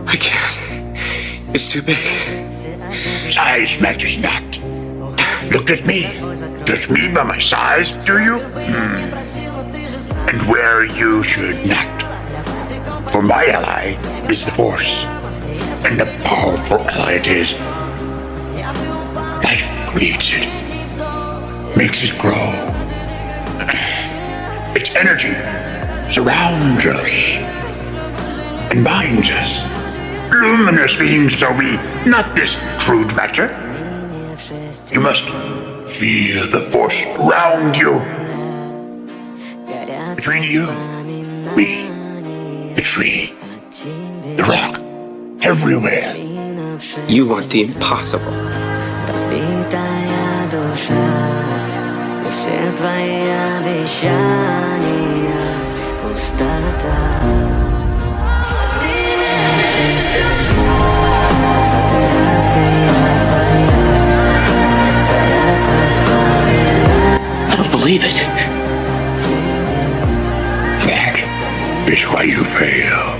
I can't. It's too big. Size matters not. Look at me. Judge me by my size, do you? And where you should not. For my ally is the Force. And a powerful ally it is. Life creates it. Makes it grow. Its energy surrounds us and binds us. Luminous beings shall be, not this crude matter. You must feel the force around you. Between you, me, the tree, the rock, everywhere. You want the impossible. Все твои обещания пустота. I don't believe it. That is why you fail.